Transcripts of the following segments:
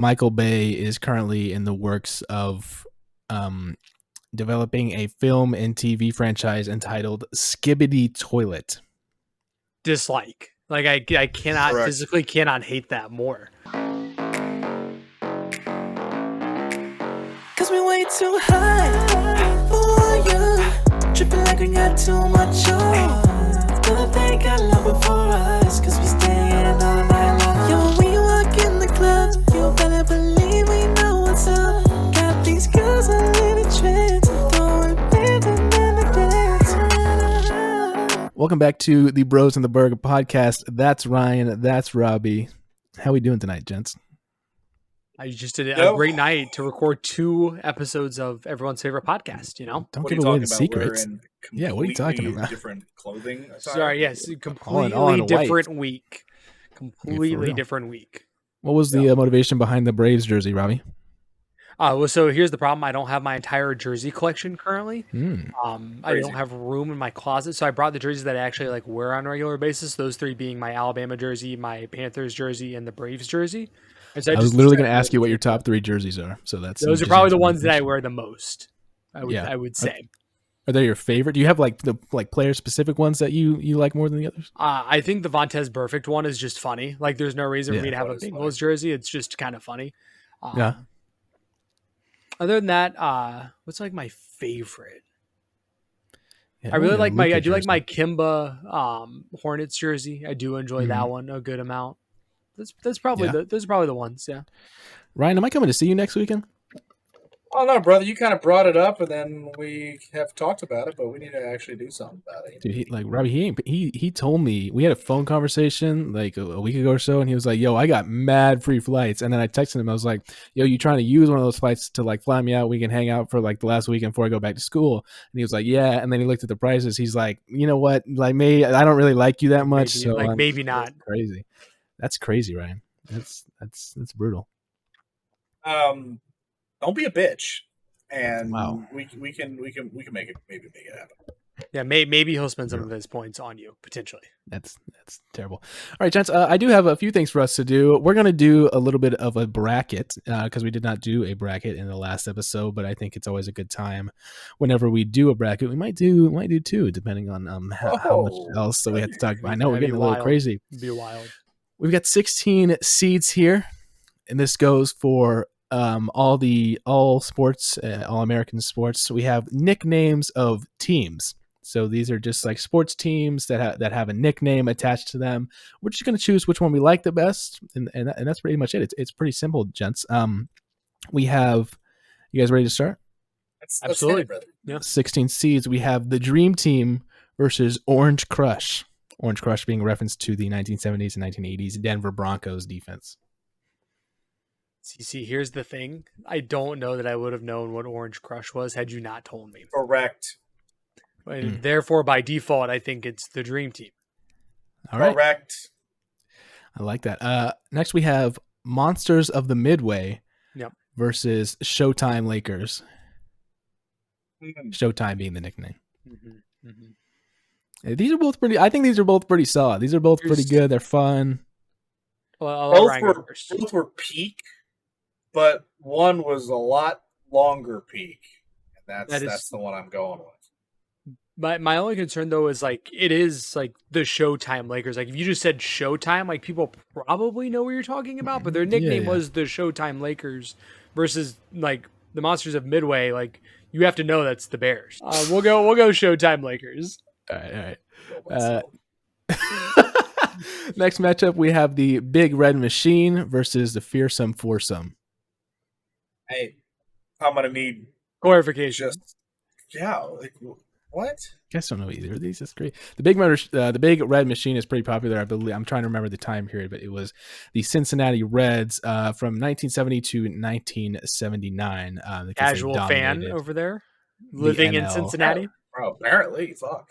Michael Bay is currently in the works of developing a film and TV franchise entitled Skibbity Toilet. Dislike. Like I cannot Correct. physically cannot hate that more. Cause we way too high for you. Tripping like we got too much on. Don't think I love it for us. Cause we staying all night long. Yo, when you walk in the club, you better believe we know what's up. Got these girls a little trance. Throwing rhythm in the dance. Welcome back to the Bros in the Berg podcast. That's Ryan. That's Robbie. How we doing tonight, gents? I just did a great night to record 2 episodes of everyone's favorite podcast, you know? Don't What give are you away talking the about? secrets. We're in Yeah, what are you talking completely about? Different clothing. attire? Sorry, yes, all in completely white. different week. Completely real. different week. What was the motivation behind the Braves jersey, Robbie? Well, so here's the problem. I don't have my entire jersey collection currently. I Crazy. don't have room in my closet, so I brought the jerseys that I actually like wear on a regular basis. Those 3 being my Alabama jersey, my Panthers jersey, and the Braves jersey. And so I was literally going to ask you what your top 3 jerseys are. So that's those are probably the ones that I wear the most. I would say. Are they your favorite? Do you have like the player specific ones that you like more than the others? I think the Vontez Perfect one is just funny. Like, there's no reason for me to have a That is Bengals jersey. It's just kind of funny. Yeah. Other than that, what's like my favorite? Yeah, I really like Luka I do like jersey. my Kimba Hornets jersey. I do enjoy that one a good amount. That's probably those are probably the ones. Yeah. Ryan, am I coming to see you next weekend? Oh no, brother! You kind of brought it up, and then we have talked about it, but we need to actually do something about it. Dude, Robbie, he told me, we had a phone conversation like a week ago or so, and he was like, "Yo, I got mad free flights," and then I texted him, I was like, "Yo, you trying to use one of those flights to like fly me out? We can hang out for like the last weekend before I go back to school." And he was like, "Yeah," and then he looked at the prices. He's like, "You know what? Like, maybe I don't really like you that much, Maybe, so like maybe not." Crazy. That's crazy, Ryan. That's brutal. Don't be a bitch, and Wow. we can make it maybe make it happen. Yeah, maybe he'll spend some of his points on you potentially. That's terrible. All right, gents, I do have a few things for us to do. We're going to do a little bit of a bracket because we did not do a bracket in the last episode, but I think it's always a good time whenever we do a bracket. We might do 2, depending on how much else that we have to talk about. I know we're getting a little crazy. It'd be wild. We've got 16 seeds here, and this goes for all sports, all American sports. So we have nicknames of teams. So these are just like sports teams that have a nickname attached to them. We're just going to choose which one we like the best, and that's pretty much it. It's pretty simple, gents. We have, you guys ready to start? Absolutely, brother. Yeah. 16 seeds. We have the Dream Team versus Orange Crush. Orange Crush being a reference to the 1970s and 1980s Denver Broncos defense. See, here's the thing. I don't know that I would have known what Orange Crush was had you not told me. Correct. And therefore, by default, I think it's the Dream Team. All right. Correct. I like that. Next, we have Monsters of the Midway versus Showtime Lakers. Showtime being the nickname. These are both pretty. I think these are both pretty solid. These are both pretty good. They're fun. Well, Both were peak, but one was a lot longer peak, and that's the one I'm going with. My only concern though is like it is like the Showtime Lakers. Like if you just said Showtime, like people probably know what you're talking about, but their nickname was the Showtime Lakers versus like the Monsters of Midway. Like you have to know that's the Bears. We'll go Showtime Lakers. All right. Next matchup, we have the Big Red Machine versus the Fearsome Foursome. Hey, I'm gonna need clarification. What? I guess I don't know either of these. That's great. The Big Red Machine is pretty popular. I believe I'm trying to remember the time period, but it was the Cincinnati Reds from 1970 to 1979. Casual fan over there, living in Cincinnati. Bro, apparently, fuck.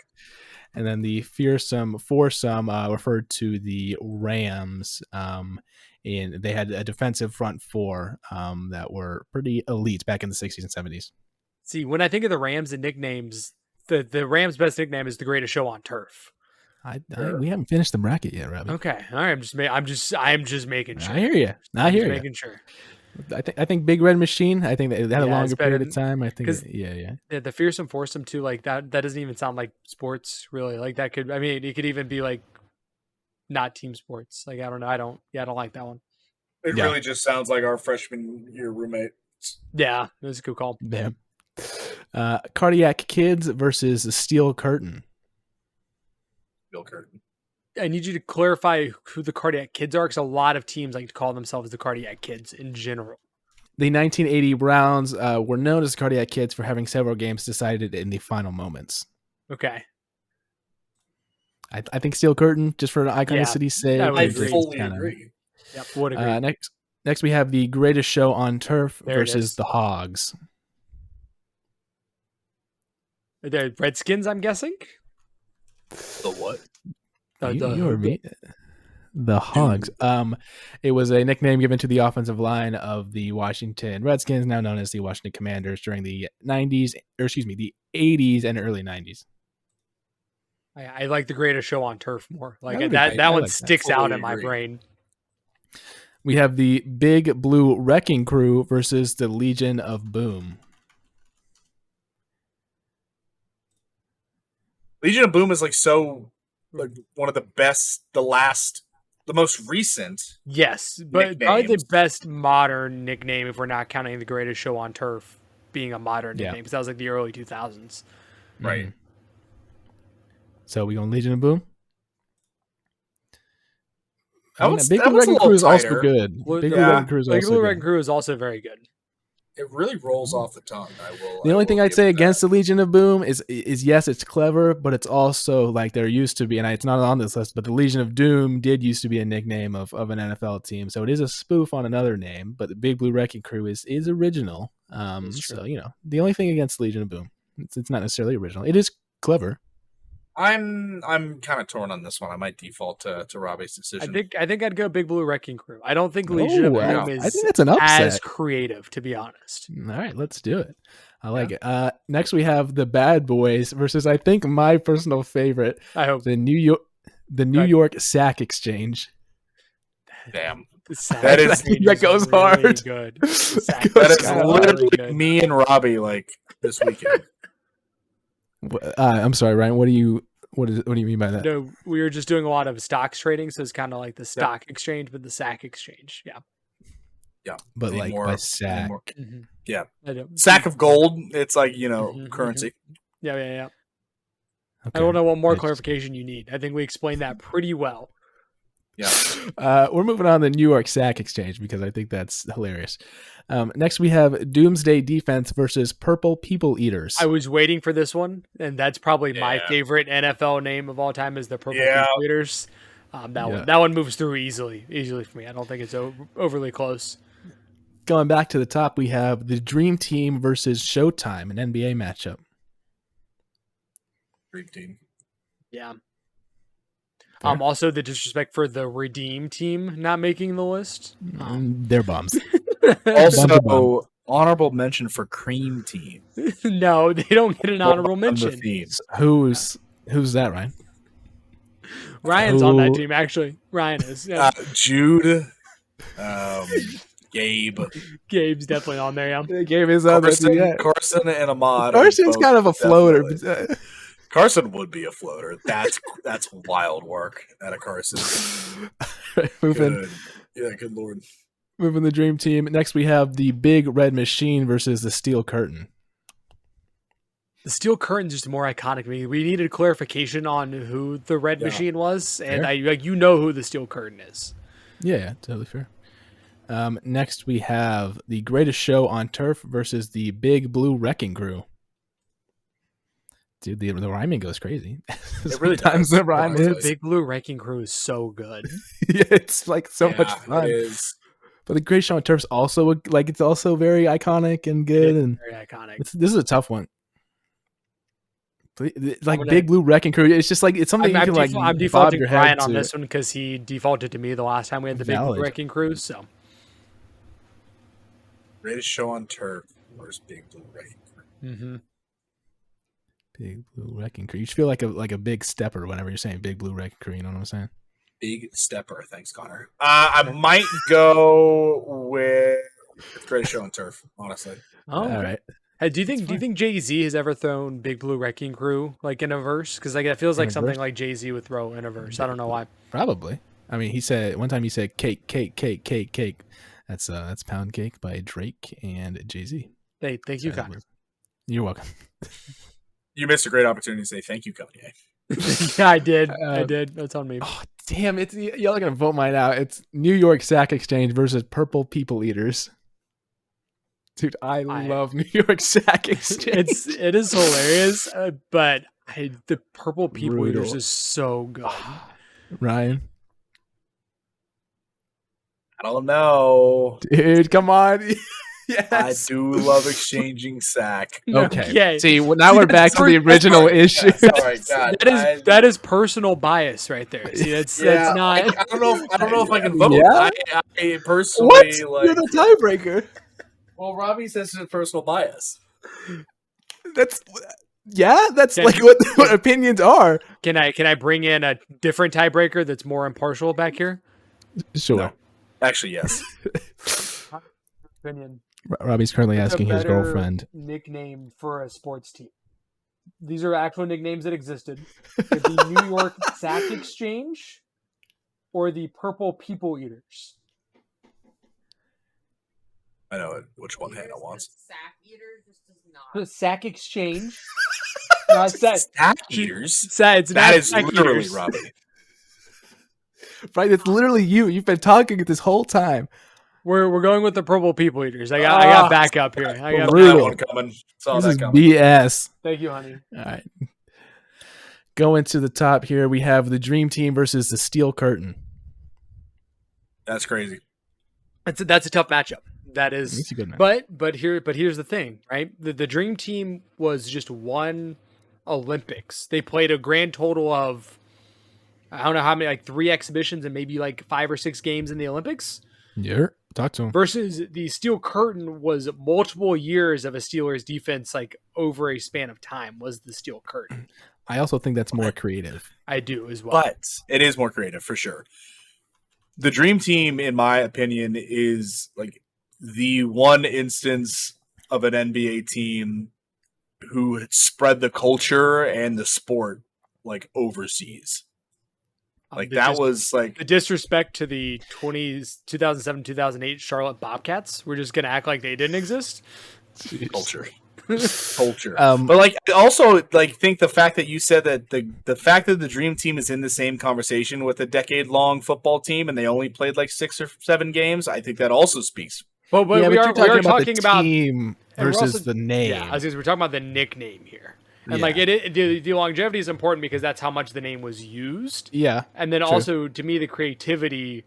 And then the Fearsome Foursome referred to the Rams, and they had a defensive front four that were pretty elite back in the 60s and 70s. See, when I think of the Rams and nicknames, the Rams' best nickname is the Greatest Show on Turf. We haven't finished the bracket yet, Robbie. Okay, all right. I'm just making sure. I hear you. Making sure. I think Big Red Machine. I think they had a Yeah, it's longer better period of time. I think. 'cause- Yeah. Yeah, the fearsome foursome too, like that doesn't even sound like sports really. Like that could, I mean, it could even be like not team sports. Like I don't know, I don't like that one. It really just sounds like our freshman year roommate. Yeah, it was a good call. Yeah. Cardiac Kids versus the Steel Curtain. Steel Curtain. I need you to clarify who the Cardiac Kids are, because a lot of teams like to call themselves the Cardiac Kids in general. The 1980 Browns were known as Cardiac Kids for having several games decided in the final moments. Okay. I think Steel Curtain, just for an iconicity sake. I would I agree. fully agree. Yep, would agree. Next we have the Greatest Show on Turf There it versus is. the Hogs. The Redskins, I'm guessing. The what? You or me? The Hogs. It was a nickname given to the offensive line of the Washington Redskins, now known as the Washington Commanders, during the 90s, or excuse me, the 80s and early 90s. I like the Greatest Show on Turf more. Like That that would be great. one I like that. sticks out Totally in my agree. brain. We have the Big Blue Wrecking Crew versus the Legion of Boom. Legion of Boom is like one of the best, the most recent. Yes, but probably the Nicknames. best modern nickname if we're not counting the Greatest Show on Turf being a modern Yeah. nickname, because that was like the early 2000s. Right. Mhm. So we going Legion of Boom? That was Big a Blue Wrecking little Crew is also tighter. good. Blue- Big yeah. Blue Wrecking Crew is Like also Blue good. Wrecking Crew is also very good. It really rolls off the tongue. The only thing I'd say against the Legion of Boom is yes, it's clever, but it's also like there used to be, and it's not on this list, but the Legion of Doom did used to be a nickname of an NFL team, so it is a spoof on another name. But the Big Blue Wrecking Crew is original. That's true. So the only thing against Legion of Boom, it's not necessarily original. It is clever. I'm kind of torn on this one. I might default to Robbie's decision. I think I'd go Big Blue Wrecking Crew. I don't think Legion of I Boom is think that's an upset. as creative, to be honest. All right, let's do it. I like it. Next, we have the Bad Boys versus, I think, my personal favorite, I hope the New York Sack Exchange. Damn. the Sack That is- Exchange that is goes really hard. good. The Sack That That is Exchange kinda literally really good. me and Robbie like this weekend. I'm sorry, Ryan. What do you mean by that? No, we were just doing a lot of stocks trading, so it's kind of like the stock exchange, but the Sack Exchange. Yeah. Yeah. But Need like more- by need sack. more- Mhm. Yeah. I don't- Sack of gold. It's like, Mhm, currency. Yeah. Okay. I don't know what more I just- clarification you need. I think we explained that pretty well. Yeah. We're moving on to the New York Sack Exchange because I think that's hilarious. Next, we have Doomsday Defense versus Purple People Eaters. I was waiting for this one, and that's probably my Yeah. favorite NFL name of all time is the Purple Yeah. People Eaters. That one moves through easily for me. I don't think it's overly close. Going back to the top, we have the Dream Team versus Showtime, an NBA matchup. Dream team. Yeah. Fair. Also the disrespect for the Redeem Team not making the list. They're bums. Also, honorable mention for Cream Team. No, they don't get an honorable On the mention. theme. Who's that, Ryan? Ryan's on that team, actually. Ryan is. Yeah. Jude, Gabe, Gabe's definitely on there, yeah. Game is on Carson, and Ahmad. Carson's both kind of a floater. definitely. Carson would be a floater. That's wild work out of Carson. Moving Good. Yeah, good lord. the Dream Team. Next, we have the Big Red Machine versus the Steel Curtain. The Steel Curtain's just more iconic to me. We needed clarification on who the Red Machine was, and Fair. you know who the Steel Curtain is. Yeah, totally fair. Next, we have the Greatest Show on Turf versus the Big Blue Wrecking Crew. Dude, the rhyming goes crazy. It really Sometimes does. the rhyme It is. does. Big Blue Wrecking Crew is so good. Yeah, it's like so much Yeah, fun. It is. But the Greatest Show on Turf's also it's also very iconic and good. And Very iconic. this is a tough one. Like gonna- Big Blue Wrecking Crew, it's just like it's something you can like. I'm bob defaulting your head Ryan on to. this one because he defaulted to me the last time we had the Big Valid. Blue Wrecking Crew. So Greatest show on turf. Where's Big Blue Wrecking Crew? mm-hmm. Big Blue Wrecking Crew. You just feel like a big stepper whenever you're saying Big Blue Wrecking Crew. You know what I'm saying? Big stepper. Thanks, Connor. I might go with It's a great show on turf, honestly. Oh, All right. Hey, do you think Jay-Z has ever thrown Big Blue Wrecking Crew like in a verse? Because like it feels In like a something verse? like Jay-Z would throw in a verse. I don't know why. Probably. I mean, he said one time he said cake, cake, cake, cake, cake. That's Pound Cake by Drake and Jay-Z. Hey, thank you, Connor. You're welcome. You missed a great opportunity to say thank you, Kanye. Yeah, I did. That's on me. Oh, damn it. Y'all are going to vote mine out. It's New York Sack Exchange versus Purple People Eaters. Dude, I love New York Sack Exchange. It is hilarious, but the Purple People Brutal. Eaters is so good. Ryan? I don't know. Dude, come on. Yes. I do love exchanging sack. Okay. See, now we're back to the original issue. Sorry, God. That is personal bias right there. See, that's not. I don't know if I can vote. Yeah? I personally What? You're the tiebreaker. Well, Robbie says it's personal bias. That's like what opinions are. Can I bring in a different tiebreaker that's more impartial back here? Sure. No. Actually, yes. Opinion. Robbie's currently What's asking a his better girlfriend. Nickname for a sports team. These are actual nicknames that existed. The New York Sack Exchange or the Purple People Eaters. I know which one Hannah wants. Sack eater just does not. Sack Exchange. Not sack. Sack eaters. It's that not is sack literally eaters. Robbie. Right, it's literally you. You've been talking this whole time. We're going with the Purple People Eaters. I got backup here. I got brutal. That one coming. Saw This that is coming. BS. Thank you, honey. All right. Going to the top here, we have the Dream Team versus the Steel Curtain. That's crazy. That's a tough matchup. That is, It's a good match. but here's the thing, right? The Dream Team was just one Olympics. They played a grand total of, I don't know how many, like 3 exhibitions and maybe like 5 or 6 games in the Olympics. Yeah, talk to him. Versus the Steel Curtain was multiple years of a Steelers defense, like over a span of time, was the Steel Curtain. I also think that's more creative. I do as well. But it is more creative for sure. The Dream Team, in my opinion, is like the one instance of an NBA team who spread the culture and the sport like overseas. Like that was like the disrespect to the 2007-2008 Charlotte Bobcats. We're just gonna act like they didn't exist. culture. But like I also like think the fact that you said that the fact that the Dream Team is in the same conversation with a decade-long football team and they only played like 6 or 7 games, I think that also speaks. But we are talking about team versus the name. Yeah, we're talking about the nickname here. And like the longevity is important because that's how much the name was used. Yeah. And then true. also to me the creativity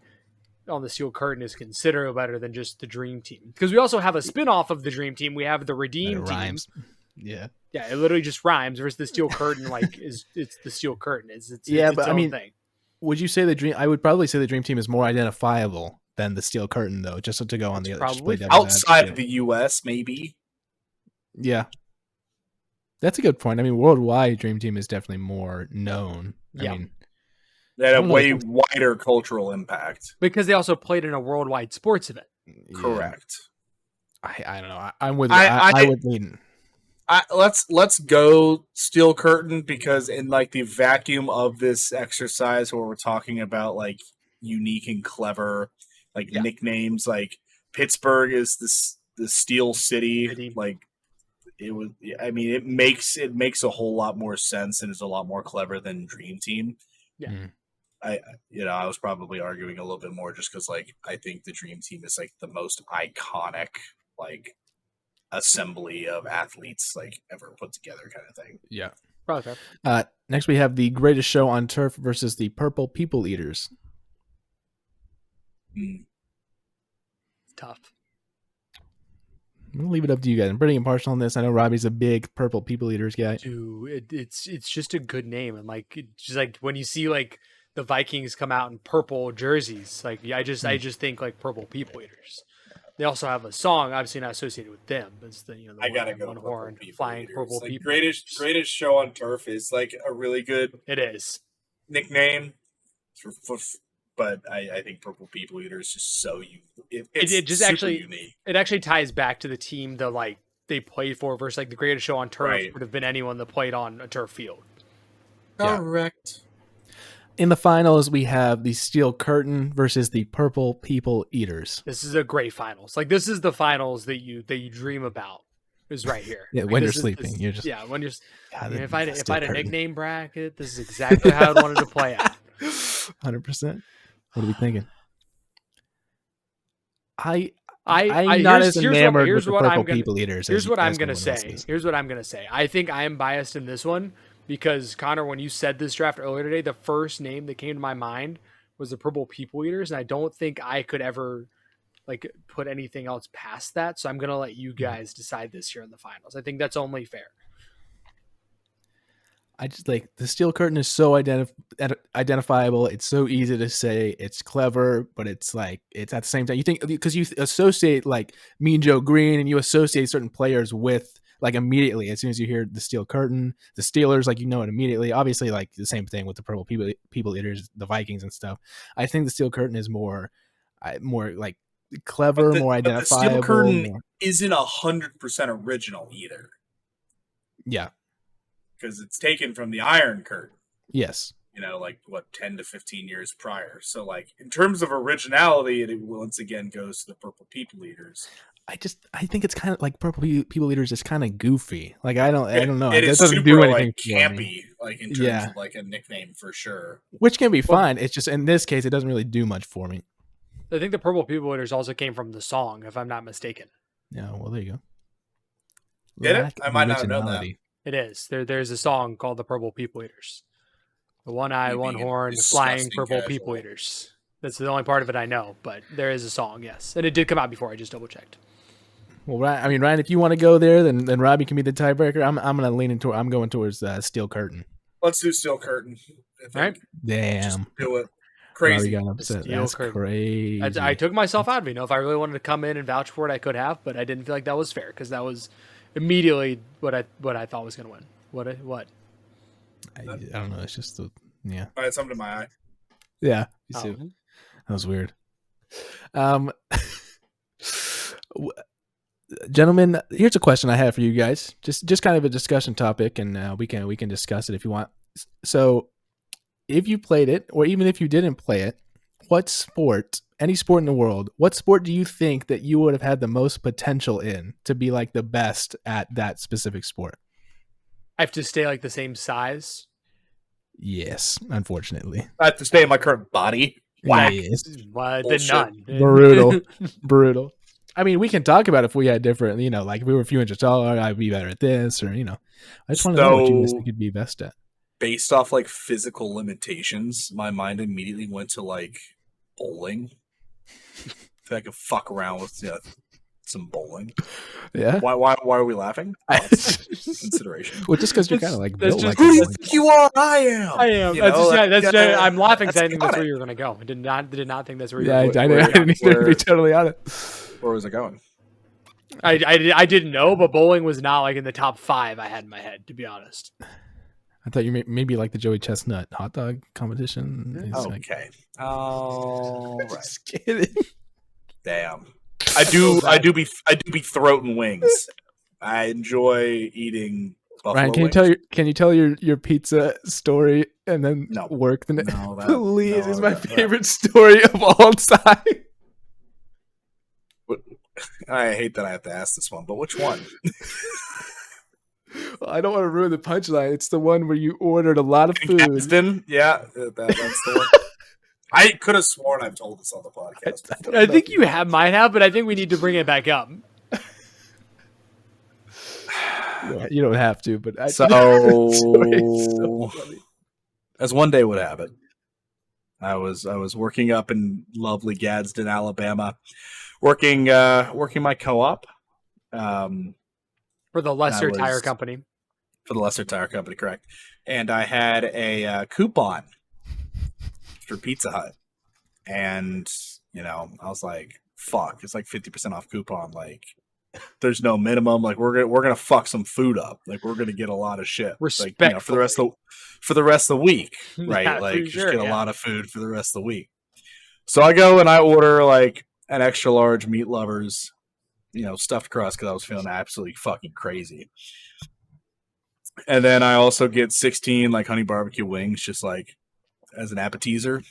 on the Steel Curtain is considerably better than just the Dream Team. Because we also have a spin-off of the Dream Team. We have the Redeem Team. Rhymes. Yeah. Yeah, it literally just rhymes versus the Steel Curtain like it's the Steel Curtain. It's its but own I mean, thing. would you say I would probably say the Dream Team is more identifiable than the Steel Curtain though, just to go on the other probably outside of the US, maybe. Yeah. That's a good point. I mean, worldwide, Dream Team is definitely more known. Yeah. I mean, They had a way wider cultural impact. Because they also played in a worldwide sports event. yeah. Correct. I don't know. I'm with I would lean. Let's go Steel Curtain because in like the vacuum of this exercise where we're talking about like unique and clever like nicknames, like Pittsburgh is the Steel City. Like it was. I mean, it makes a whole lot more sense and is a lot more clever than Dream Team. Yeah. I was probably arguing a little bit more just because like I think the Dream Team is like the most iconic like assembly of athletes like ever put together kind of thing. Yeah. Probably. Next we have the Greatest Show on Turf versus the Purple People Eaters. Tough. I'm gonna leave it up to you guys. I'm pretty impartial on this. I know Robbie's a big Purple People Eaters guy. Dude, it's just a good name, and like just like when you see like the Vikings come out in purple jerseys, like I just think like Purple People Eaters. They also have a song, obviously not associated with them, but it's the I gotta go one horn flying Purple like People. Greatest Show on Turf is like a really good It is nickname but I think Purple People Eater is just so it's It just super actually unique. it actually ties back to the team that like they played for versus like the greatest show on turf Right. would have been anyone that played on a turf field. Yeah. Correct. In the finals, we have the Steel Curtain versus the Purple People Eaters. This is a great finals. Like this is the finals that you dream about. Is right here. Yeah, Like, when you're this is- sleeping, this- you're just when you're. God, You know, if I had Steel a Curtain. nickname bracket, this is exactly how I'd wanted to play out. 100%. What are we thinking? I'm I not here's- as here's what- enamored here's with the what I'm Purple gonna- People Eaters. Here's what I'm as gonna everyone else say. is. Here's what I'm gonna say. I think I am biased in this one because Connor, when you said this draft earlier today, the first name that came to my mind was the Purple People Eaters, and I don't think I could ever like put anything else past that. So I'm gonna let you guys decide this year in the finals. I think that's only fair. I just like the Steel Curtain is so identifiable. It's so easy to say. It's clever, but it's like it's at the same time. You think because you associate like Mean Joe Green and you associate certain players with like immediately as soon as you hear the Steel Curtain, the Steelers, like you know it immediately. Obviously, like the same thing with the Purple People Eaters, the Vikings and stuff. I think the Steel Curtain is more like clever, more But the identifiable. Steel Curtain more, isn't 100% original either, yeah. because it's taken from the Iron Curtain. Yes. You know, like what 10 to 15 years prior. So, like in terms of originality, it once again goes to the Purple People Eaters. I think it's kind of like Purple People Eaters is kind of goofy. Like I don't know. It is doesn't super do anything like for campy, me. like in terms of like a nickname for sure. Which can be fine. It's just in this case, it doesn't really do much for me. I think the Purple People Eaters also came from the song, if I'm not mistaken. Yeah. Well, there you go. Did Lack it? I of might not have known that. originality. It is. There's a song called the Purple People Eaters. The one eye, You one being a horn, flying disgusting purple casual. people eaters. That's the only part of it I know, but there is a song, yes. And it did come out before, I just double checked. Well, Ryan, if you want to go there, then Robbie can be the tiebreaker. I'm gonna lean into. I'm going towards Steel Curtain. Let's do Steel Curtain. I think. Right? Damn. Just do it. Robbie Crazy. got upset. Steel That's Curtain. crazy. I took myself out of it. You know, if I really wanted to come in and vouch for it, I could have, but I didn't feel like that was fair because that was immediately what I thought was going to win. What? I don't know. It's just yeah. I had something in my eye. Yeah. Me Oh. too. That was weird. Gentlemen, here's a question I have for you guys. Just kind of a discussion topic, and we can discuss it if you want. So, if you played it, or even if you didn't play it, what sport, any sport in the world, what sport do you think that you would have had the most potential in to be like the best at that specific sport? I have to stay like the same size. Yes, unfortunately. I have to stay in my current body. Whack. Yes. Then Bullshit. none. Brutal. Brutal. I mean, we can talk about if we had different, like if we were a few inches taller, I'd be better at this, or I just want to know what you guys think you'd be best at. Based off like physical limitations, my mind immediately went to like bowling. If I could fuck around with some bowling. Yeah. Why are we laughing? Oh, that's consideration. Well, just because you're kind of like That's built just- like Who do you bowling. think you are? I am. I am. You That's know, just, like, I'm laughing because I didn't think that's got where it. you were going to go. I did not think that's where you Yeah, were I going. didn't either, to be totally honest. Where was it going? I didn't know, but bowling was not like in the top 5 I had in my head, to be honest. I thought you maybe like the Joey Chestnut hot dog competition. It's like, Okay. Oh, right. just kidding. Damn. I do be throat and wings. I enjoy eating buffalo Ryan, wings. can you tell your pizza story and then No. work the No, that- Please, no, it's my that- favorite story of all time. I hate that I have to ask this one, but which one? I don't want to ruin the punchline. It's the one where you ordered a lot of In food. Gadsden? Yeah, that's the one. I could have sworn I've told this on the podcast. before. I think you might have, but I think we need to bring it back up. You don't have to, but I, So, so funny. as one day would have it, I was working up in lovely Gadsden, Alabama, working my co-op. For the Lesser was- Tire Company. For the Lesser Tire Company, correct. And I had a coupon for Pizza Hut. And, I was like, fuck, it's like 50% off coupon. Like, there's no minimum. Like, we're gonna fuck some food up. Like, we're gonna get a lot of shit. Like, for the rest of the week. Right. Yeah, like, for just sure, get a yeah. lot of food for the rest of the week. So I go and I order like an extra large meat lovers, stuffed crust because I was feeling absolutely fucking crazy. And then I also get 16 like honey barbecue wings, just like as an appetizer.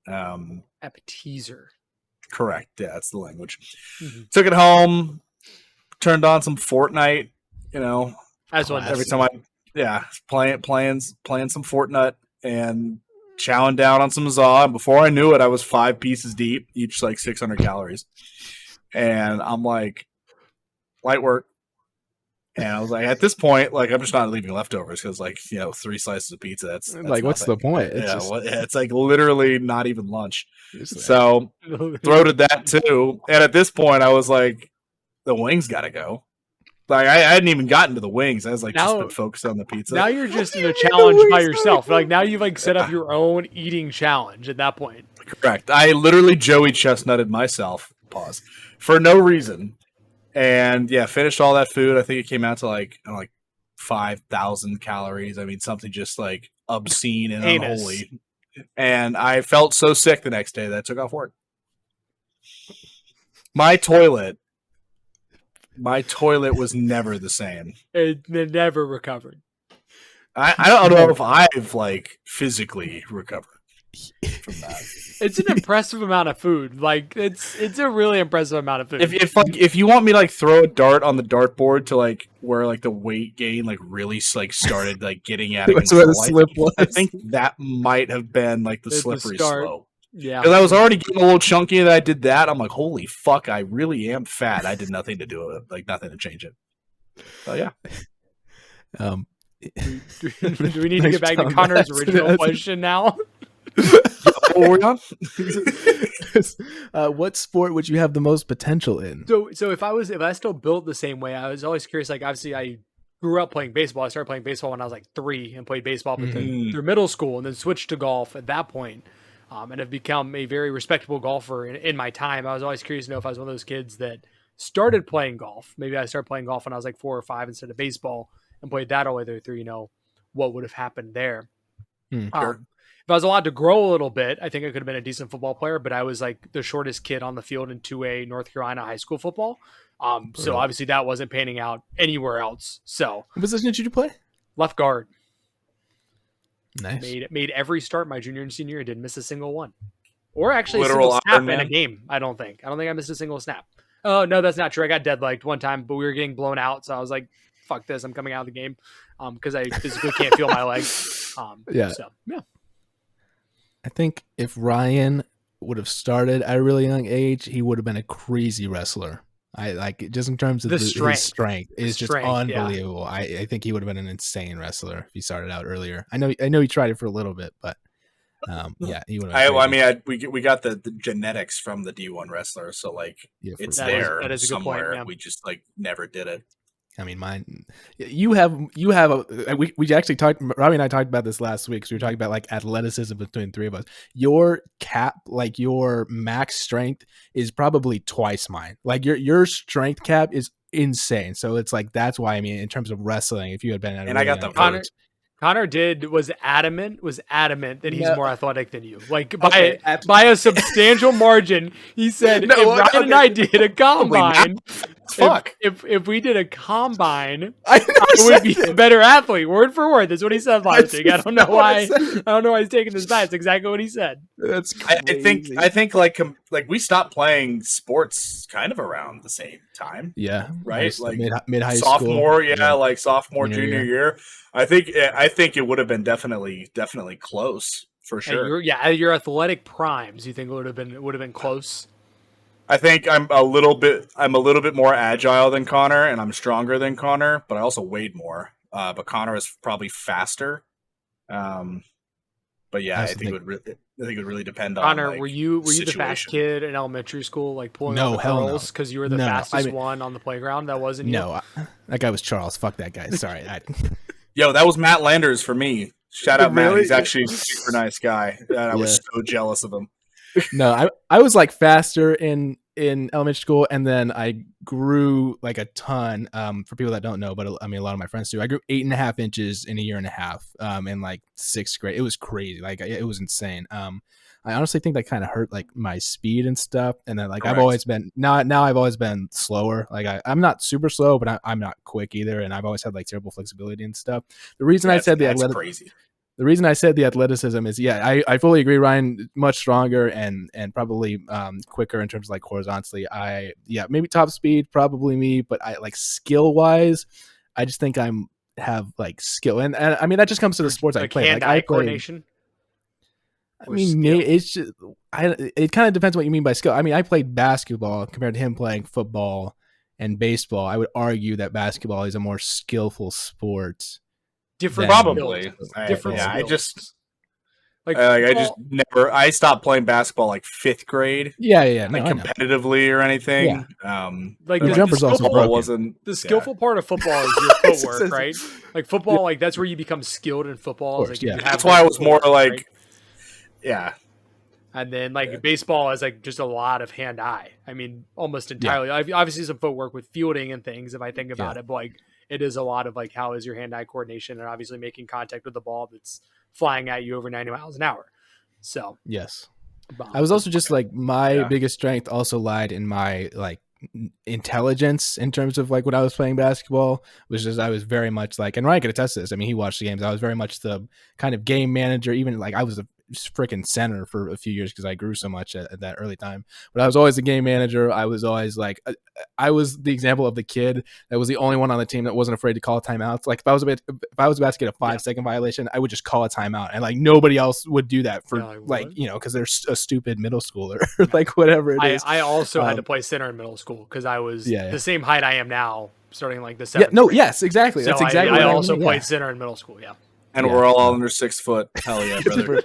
Appetizer. Correct. Yeah, that's the language. Mm-hmm. Took it home, turned on some Fortnite, As one every time playing some Fortnite and chowing down on some Zaw. And before I knew it, I was 5 pieces deep, each like 600 calories. And I'm like, light work. And I was like, at this point, like, I'm just not leaving leftovers because, like, 3 slices of pizza. That's like, what's the point? It's like literally not even lunch. So throated that too. And at this point, I was like, the wings got to go. Like, I hadn't even gotten to the wings. I was like, just been focused on the pizza. Now you're just in a challenge by yourself. Like, now you've like set up your own eating challenge at that point. Correct. I literally Joey chestnutted myself. Pause. For no reason. And yeah, finished all that food. I think it came out to like 5,000 calories. I mean, something just like obscene and unholy. And I felt so sick the next day that I took off work. My toilet was never the same. It never recovered. I don't know if I've like physically recovered from that. It's an impressive amount of food. Like it's a really impressive amount of food. If you want me to like throw a dart on the dartboard to like where like the weight gain like really like started like getting at That's where the slip was. I think that might have been like the slippery slope. Yeah, because I was already getting a little chunky and I did that. I'm like, holy fuck, I really am fat. I did nothing to do it, like nothing to change it. So yeah. Do we need to get back to Connor's original question now? What sport would you have the most potential in? So if I still built the same way, I was always curious. Like obviously, I grew up playing baseball. I started playing baseball when I was like 3 and played baseball through middle school, and then switched to golf at that point, and have become a very respectable golfer in my time. I was always curious to know if I was one of those kids that started playing golf. Maybe I started playing golf when I was like 4 or 5 instead of baseball, and played that all the way through. What would have happened there? Sure. If I was allowed to grow a little bit, I think I could have been a decent football player, but I was like the shortest kid on the field in 2A North Carolina high school football. So obviously that wasn't panning out anywhere else. So what position did you play? Left guard. Nice. Made every start my junior and senior year. Didn't miss a single one. Or actually Literal a single snap Iron in a game. I don't think I missed a single snap. Oh no, that's not true. I got dead-legged one time, but we were getting blown out. So I was like, fuck this. I'm coming out of the game. Because I physically can't feel my legs. Yeah. So yeah. I think if Ryan would have started at a really young age, he would have been a crazy wrestler. I like just in terms of his strength is just unbelievable. Yeah. I think he would have been an insane wrestler if he started out earlier. I know he tried it for a little bit, but yeah, he would have. We got the genetics from the D1 wrestler, so like it's there that is a somewhere. Good point, yeah. We just like never did it. I mean, mine. You have we actually talked. Robbie and I talked about this last week. So we were talking about like athleticism between 3 of us. Your cap, like your max strength, is probably twice mine. Like your strength cap is insane. So it's like that's why I mean, in terms of wrestling, if you had been at I got the Connor was adamant that he's more athletic than you. Like by a substantial margin. He said if Ryan and I did a combine. Fuck. If we did a combine, I would be a better athlete. Word for word. That's what he said last week. I don't know why he's taking this back. It's exactly what he said. That's crazy. I think like we stopped playing sports kind of around the same time. Yeah. Right? Like mid high sophomore, school. Like sophomore, junior year. I think it would have been definitely close for sure. Your athletic primes, you think would have been close? I think I'm a little bit more agile than Connor, and I'm stronger than Connor, but I also weighed more. But Connor is probably faster. But yeah, I think it would really depend on Connor. Were you the fast kid in elementary school, like pulling up the girls because you were the fastest one on the playground? That wasn't you. No, that guy was Charles. Fuck that guy. Sorry. Yo, that was Matt Landers for me. Shout out Matt. He's actually a super nice guy. And I was so jealous of him. No, I was like faster in elementary school, and then I grew like a ton. For people that don't know, but I mean a lot of my friends do. I grew 8.5 inches in a year and a half. In like 6th grade, it was crazy. Like it was insane. I honestly think that kind of hurt like my speed and stuff. And then like Correct. I've always been now I've always been slower. Like I'm not super slow, but I'm not quick either. And I've always had like terrible flexibility and stuff. The reason I said that's crazy. the reason I said the athleticism is, I fully agree. Ryan, much stronger and probably quicker in terms of like horizontally. Maybe top speed, probably me, but I like skill wise, I just think have like skill, and I mean that just comes to the sports I play. Like I play coordination. I mean, it's just it kind of depends what you mean by skill. I mean, I played basketball compared to him playing football and baseball. I would argue that basketball is a more skillful sport. Different, probably. Different. I just like I stopped playing basketball like 5th grade. Yeah, like competitively or anything. Like the jumper's also broken. Wasn't the skillful part of football is your footwork, right? Like football, like that's where you become skilled in football. Course, like that's why I was more like, right? Yeah. And then like baseball is like just a lot of hand-eye. I mean, almost entirely. Obviously, some footwork with fielding and things. If I think about it, but like it is a lot of like how is your hand-eye coordination and obviously making contact with the ball that's flying at you over 90 miles an hour. So yes, I was also just like my biggest strength also lied in my like intelligence in terms of like when I was playing basketball, was just I was very much like, and Ryan could attest to this. I mean, he watched the games. I was very much the kind of game manager. Even like I was a freaking center for a few years because I grew so much at that early time. But I was always the game manager. I was always like, I was the example of the kid that was the only one on the team that wasn't afraid to call timeouts. Like if I was about to get a 5-second violation, I would just call a timeout, and like nobody else would do that for because they're a stupid middle schooler or like whatever it is. I also had to play center in middle school because I was the same height I am now, starting like the 7th grade. Yes, exactly. So that's exactly. I also played center in middle school. Yeah. And we're all under 6 foot. Hell yeah, brother.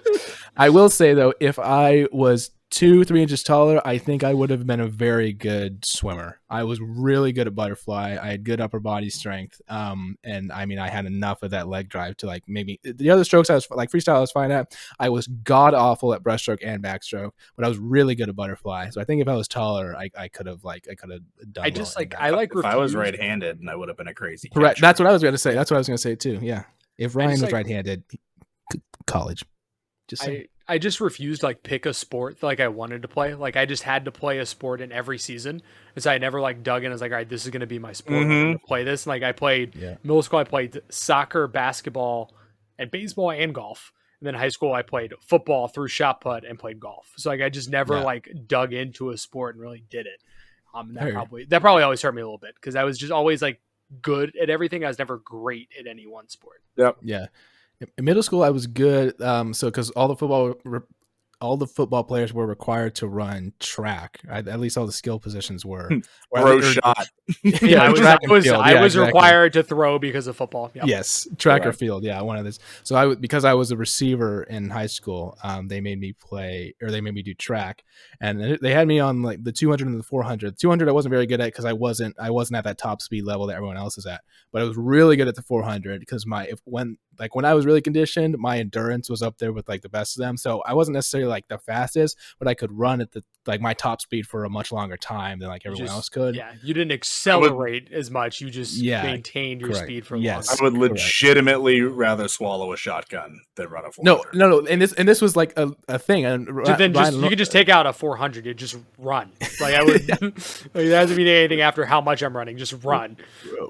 I will say though, if I was 2-3 inches taller, I think I would have been a very good swimmer. I was really good at butterfly. I had good upper body strength. And I mean, I had enough of that leg drive to like maybe the other strokes I was like freestyle I was fine at. I was god awful at breaststroke and backstroke, but I was really good at butterfly. So I think if I was taller, I could have done. I just well like I like if I was right-handed, and I would have been a crazy. Correct. That's what I was going to say. That's what I was going to say too. Yeah. If Ryan was like, right-handed, college. I just refused to like pick a sport like I wanted to play. Like I just had to play a sport in every season. And so I never like dug in. I was like, all right, this is going to be my sport. I'm going to play this. And like I played middle school, I played soccer, basketball, and baseball and golf. And then high school, I played football through shot put and played golf. So like I just never like dug into a sport and really did it. And that probably always hurt me a little bit because I was just always like good at everything. I was never great at any one sport. Yep. Yeah. In middle school, I was good. So because all the football players were required to run track. At least all the skill positions were. Throw shot. Yeah, I was required to throw because of football. Yep. Yes, track or field. Yeah, one of those. So because I was a receiver in high school, they made me do track, and they had me on like the 200 and the 400. 200 I wasn't very good at because I wasn't at that top speed level that everyone else is at. But I was really good at the 400 because when I was really conditioned, my endurance was up there with like the best of them. So I wasn't necessarily like the fastest, but I could run at the like my top speed for a much longer time than like everyone else could. Yeah, you didn't accelerate as much. You just maintained your speed for longer. I would legitimately rather swallow a shotgun than run a 400. No. And this was like a thing. And then you could just take out a 400. You just run. Like I would. Like, it doesn't mean anything after how much I'm running. Just run.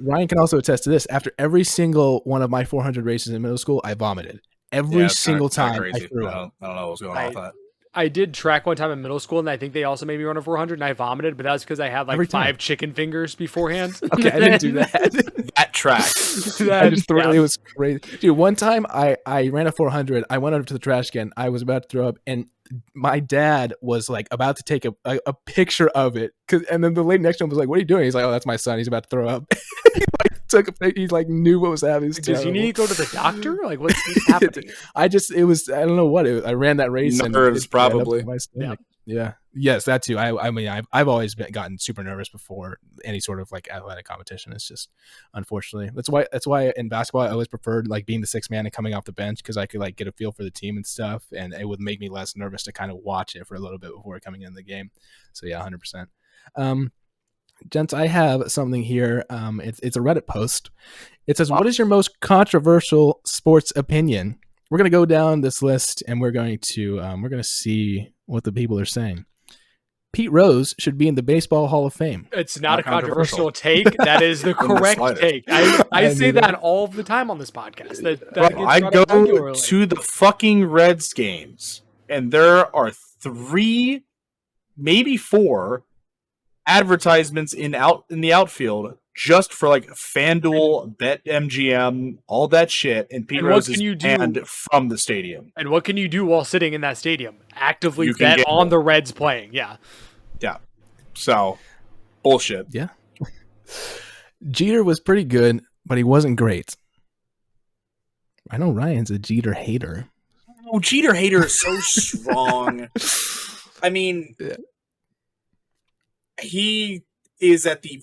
Ryan can also attest to this. After every single one of my 400 races in middle school, I vomited. Every single time I threw up. I don't know what was going on with that. I did track one time in middle school, and I think they also made me run a 400, and I vomited, but that was because I had like 5 chicken fingers beforehand. Okay, I didn't do that. That track. I just threw it. It was crazy. Dude, one time I ran a 400. I went up to the trash can. I was about to throw up, and my dad was like about to take a picture of it. And then the lady next to him was like, "What are you doing?" He's like, "Oh, that's my son. He's about to throw up." He knew what was happening. Does he need to go to the doctor? Like, what's happening? I don't know what I ran that race. Nerves, probably. Yeah. Yes, that too. I mean, I've always gotten super nervous before any sort of like athletic competition. It's just, unfortunately, that's why in basketball I always preferred like being the sixth man and coming off the bench because I could like get a feel for the team and stuff, and it would make me less nervous to kind of watch it for a little bit before coming in the game. So yeah, 100%. Gents, I have something here. It's a Reddit post. It says, "What is your most controversial sports opinion? we're gonna go down this list and we're gonna see what the people are saying. Pete Rose should be in the Baseball Hall of Fame. It's not a controversial. controversial take. That is the correct slightest. take. I I say knew that that. all the time on this podcast. That Bro, gets I brought go up regularly. to the fucking Reds games, and there are 3, maybe 4 advertisements in the outfield just for like FanDuel, BetMGM, all that shit, and Pete And what Rose can is you do- banned from the stadium. And what can you do while sitting in that stadium? Actively You can bet gamble. on the Reds playing. Yeah. Yeah, so bullshit. Yeah. Jeter was pretty good, but he wasn't great. I know Ryan's a Jeter hater. Oh, Jeter hater is so strong. I mean, he is at the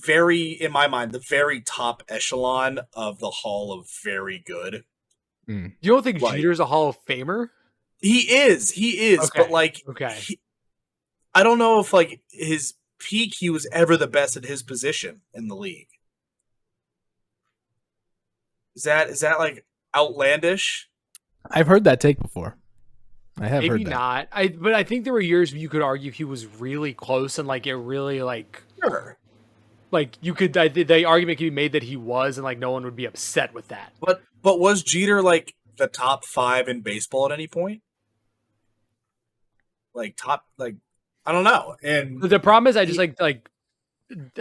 in my mind, the very top echelon of the Hall of Very Good. You don't think Like- Jeter's a Hall of Famer? He is, Okay, but like, okay. I don't know if like his peak, he was ever the best at his position in the league. Is that like outlandish? Mm-hmm. I've heard that take before. I have Maybe heard that. not. But I think there were years where you could argue he was really close and like it really Sure, like you could. The argument could be made that he was, and like no one would be upset with that. but was Jeter like the top 5 in baseball at any point? Like top, like I don't know. And The problem is, I just like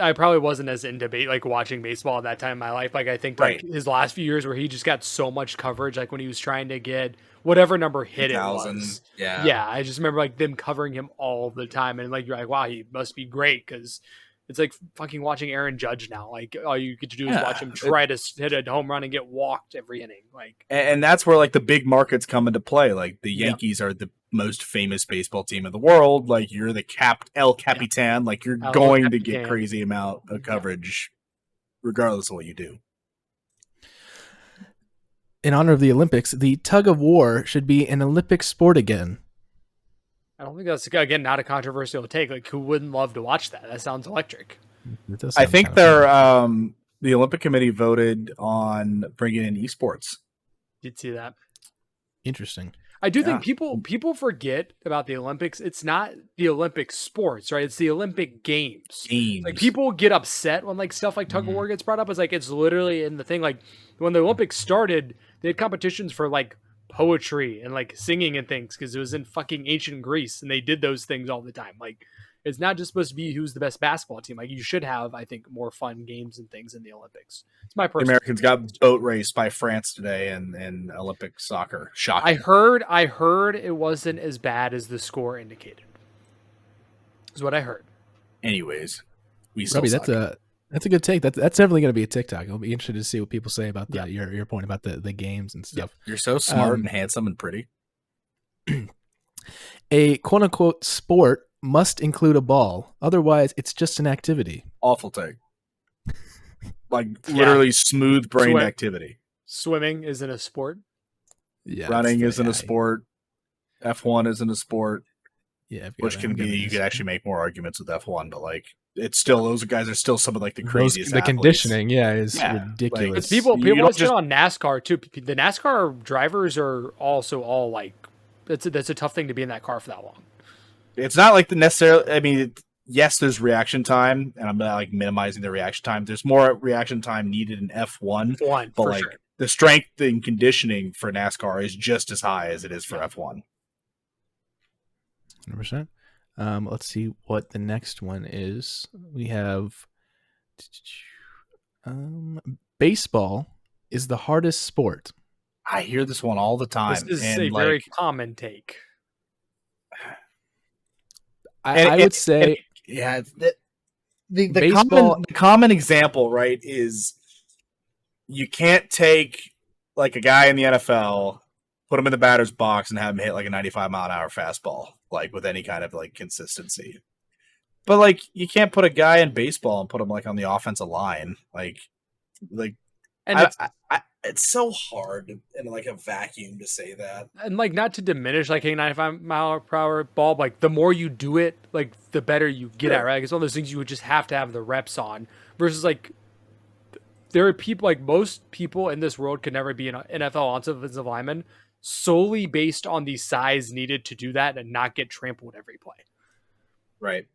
I probably wasn't as into like watching baseball at that time in my life. Like I think like Right. his last few years where he just got so much coverage, like when he was trying to get whatever number hit it 2000, was. yeah. Yeah, I just remember like them covering him all the time, and like you're like, wow, he must be great because it's like fucking watching Aaron Judge now. Like all you get to do is Yeah, watch him try to hit a home run and get walked every inning. Like And that's where like the big markets come into play. Like the Yeah. Yankees are the most famous baseball team in the world. Like you're the El Capitan. Like you're El going to Capitan. get crazy amount of coverage, regardless of what you do. In honor of the Olympics, the tug of war should be an Olympic sport again. I don't think that's again not a controversial take. Like who wouldn't love to watch that? That sounds electric. It does I sound think kind of they're fun. the Olympic Committee voted on bringing in esports. Did see that. Interesting. I do Yeah. think people forget about the Olympics. It's not the Olympic sports, right? It's the Olympic Games. Games. Like people get upset when like stuff like tug of war gets brought up. It's like it's literally in the thing. Like when the Olympics started, they had competitions for like poetry and like singing and things because it was in fucking ancient Greece and they did those things all the time. Like it's not just supposed to be who's the best basketball team. Like you should have, I think, more fun games and things in the Olympics. It's my The personal. Americans got boat raced by France today in Olympic soccer. Shocking. I heard it wasn't as bad as the score indicated. Is what I heard. Anyways, we still Robbie, suck. that's a good take. That's definitely going to be a TikTok. I'll be interested to see what people say about that. Your point about the games and stuff. You're so smart Um, and handsome and pretty. A quote unquote sport must include a ball. Otherwise, it's just an activity. Awful take. Like literally smooth brain Swim. activity. Swimming isn't a sport. Yeah, Running that's- isn't yeah, a sport. F1 isn't a sport, Yeah, if which gotta- can be gotta you just- could actually make more arguments with F1, but like it's still those guys are still some of like the those- craziest. the athletes. conditioning, is Yeah, like, ridiculous. It's people You people don't always just- shit on NASCAR too. The NASCAR drivers are also all like that's a tough thing to be in that car for that long. It's not like the necessarily. I mean, yes, there's reaction time, and I'm not like minimizing the reaction time. There's more reaction time needed in F1, One but for like sure. the strength and conditioning for NASCAR is just as high as it is for F1. 100%. Let's see what the next one is. We have baseball is the hardest sport. I hear this one all the time. This is and a like, very common take. I would say yeah, the Baseball- common example, right, is you can't take like a guy in the NFL, put him in the batter's box, and have him hit like a 95-mile-an-hour fastball, like with any kind of like consistency. But like, you can't put a guy in baseball and put him like on the offensive line, like. And It's so hard in like a vacuum to say that. and like not to diminish like a 95-mile-per-hour ball, but, like the more you do it, like the better you get at, Sure. right? Like, it's one of those things you would just have to have the reps on. Versus like there are people like most people in this world could never be an NFL offensive lineman solely based on the size needed to do that and not get trampled every play. Right.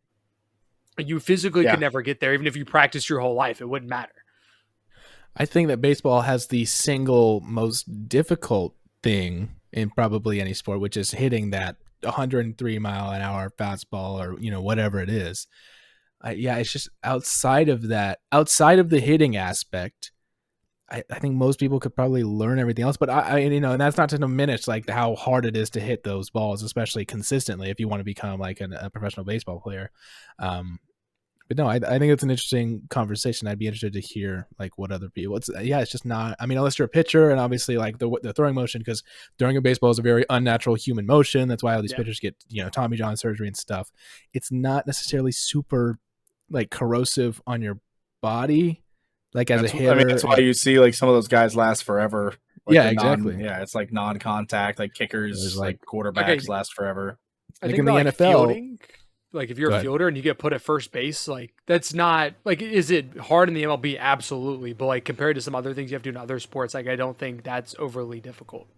You physically could never get there, even if you practiced your whole life. It wouldn't matter. I think that baseball has the single most difficult thing in probably any sport, which is hitting that 103 mile an hour fastball or, you know, whatever it is. It's just outside of the hitting aspect, I think most people could probably learn everything else. But and that's not to diminish like how hard it is to hit those balls, especially consistently if you want to become like a professional baseball player. But no, I think it's an interesting conversation. I'd be interested to hear like what other people. It's just not. I mean, unless you're a pitcher, and obviously like the throwing motion, because throwing a baseball is a very unnatural human motion. That's why all these pitchers get Tommy John surgery and stuff. It's not necessarily super like corrosive on your body, like as a hitter. I mean, that's why you see like some of those guys last forever. Like exactly. It's like non-contact, like kickers, like quarterbacks last forever. I like think in the NFL. Fielding, like if you're a fielder and you get put at first base, like that's not like, is it hard in the MLB? Absolutely. But like compared to some other things you have to do in other sports, like I don't think that's overly difficult.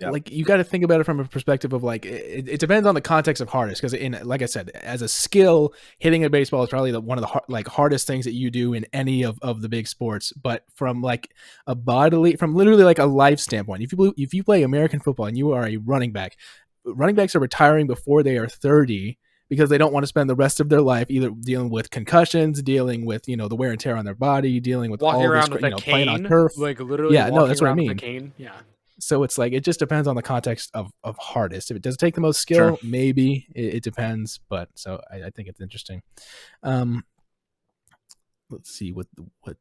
Like you got to think about it from a perspective of like it depends on the context of hardest, because in like I said, as a skill, hitting a baseball is probably one of the hardest things that you do in any of the big sports. But from like from literally like a life standpoint, if you play American football and you are a running backs are retiring before they are 30 because they don't want to spend the rest of their life either dealing with concussions, dealing with the wear and tear on their body, dealing with walking all around this, with a cane, playing on turf, like literally. That's what I mean. With a cane. Yeah. So it's like it just depends on the context of hardest. If it does take the most skill, maybe it depends. But so I think it's interesting. Let's see what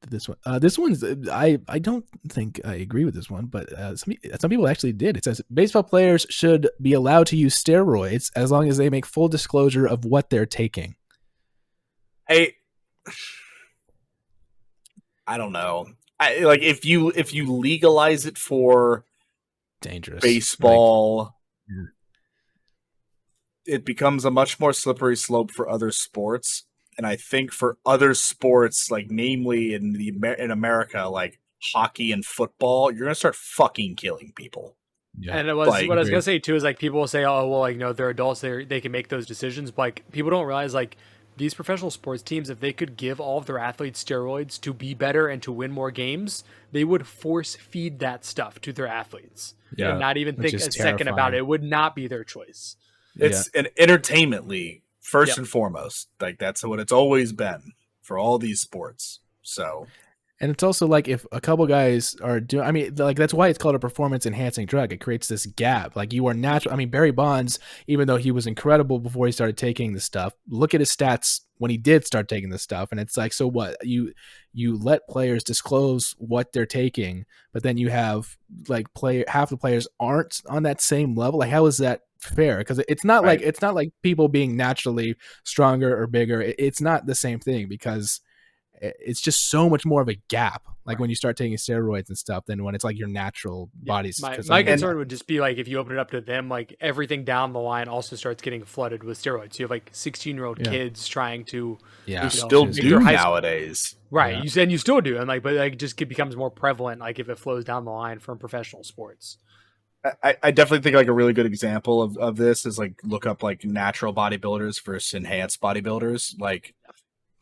this one. This one's I don't think I agree with this one, but some people actually did. It says baseball players should be allowed to use steroids as long as they make full disclosure of what they're taking. I don't know. Like if you legalize it for dangerous baseball, it becomes a much more slippery slope for other sports. And I think for other sports, like namely in America, like hockey and football, you're gonna start fucking killing people. Yeah. And what I was gonna say too is like people will say, oh well, like they're adults, they can make those decisions, but like people don't realize like these professional sports teams, if they could give all of their athletes steroids to be better and to win more games, they would force feed that stuff to their athletes and not even think a second about it. It would not be their choice. It's an entertainment league. First and foremost, like that's what it's always been for all these sports. So, and it's also like if a couple guys are doing, I mean, like that's why it's called a performance enhancing drug. It creates this gap. Like you are natural. I mean, Barry Bonds, even though he was incredible before he started taking the stuff, look at his stats when he did start taking the stuff. And it's like, so what you let players disclose what they're taking, but then you have like half the players aren't on that same level. Like, how is that fair? Because it's not like people being naturally stronger or bigger. It's not the same thing, because it's just so much more of a gap, like when you start taking steroids and stuff, than when it's like your natural bodies. My concern would just be like if you open it up to them, like everything down the line also starts getting flooded with steroids. You have like 16-year-old kids trying to still do nowadays, right? You said you still do, and like, but like just becomes more prevalent, like if it flows down the line from professional sports. I definitely think like a really good example of this is like look up like natural bodybuilders versus enhanced bodybuilders. Like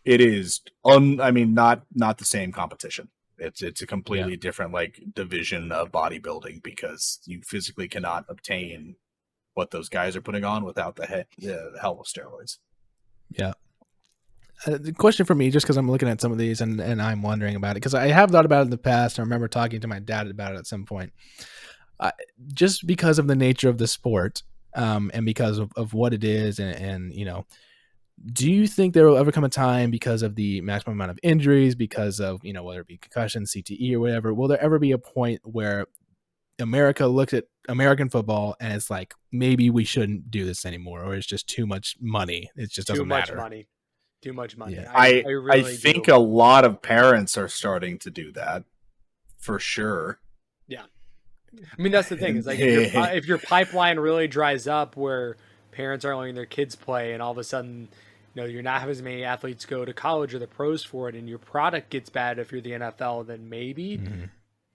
it is not the same competition. It's a completely different like division of bodybuilding, because you physically cannot obtain what those guys are putting on without the help of steroids. Yeah. The question for me, just because I'm looking at some of these and I'm wondering about it, because I have thought about it in the past. I remember talking to my dad about it at some point. Just because of the nature of the sport, and because of what it is, and do you think there will ever come a time, because of the maximum amount of injuries, because of whether it be concussion, CTE, or whatever, will there ever be a point where America looks at American football and it's like, maybe we shouldn't do this anymore, or it's just too much money? It just doesn't matter. Too much money. Yeah. I really think a lot of parents are starting to do that, for sure. Yeah. I mean, that's the thing. Is like if your pipeline really dries up, where parents aren't letting their kids play, and all of a sudden, you're not having as many athletes go to college or the pros for it, and your product gets bad if you're the NFL, then maybe. Mm-hmm.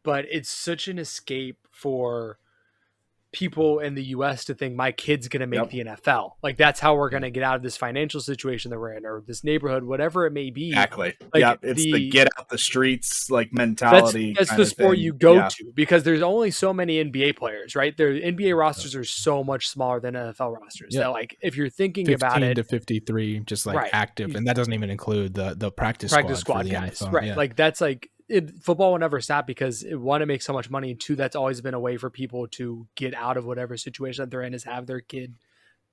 But it's such an escape for people in the U.S. to think my kid's going to make the NFL. Like that's how we're going to get out of this financial situation that we're in, or this neighborhood, whatever it may be. Exactly. Like it's the get out the streets like mentality. That's the sport you go to, because there's only so many NBA players, right? Their NBA rosters are so much smaller than NFL rosters. That like if you're thinking about it, 15 to 53, just like active, and that doesn't even include the practice squad guys, NFL. right? Like that's like. Football will never stop because one, it makes so much money, and two, that's always been a way for people to get out of whatever situation that they're in, is have their kid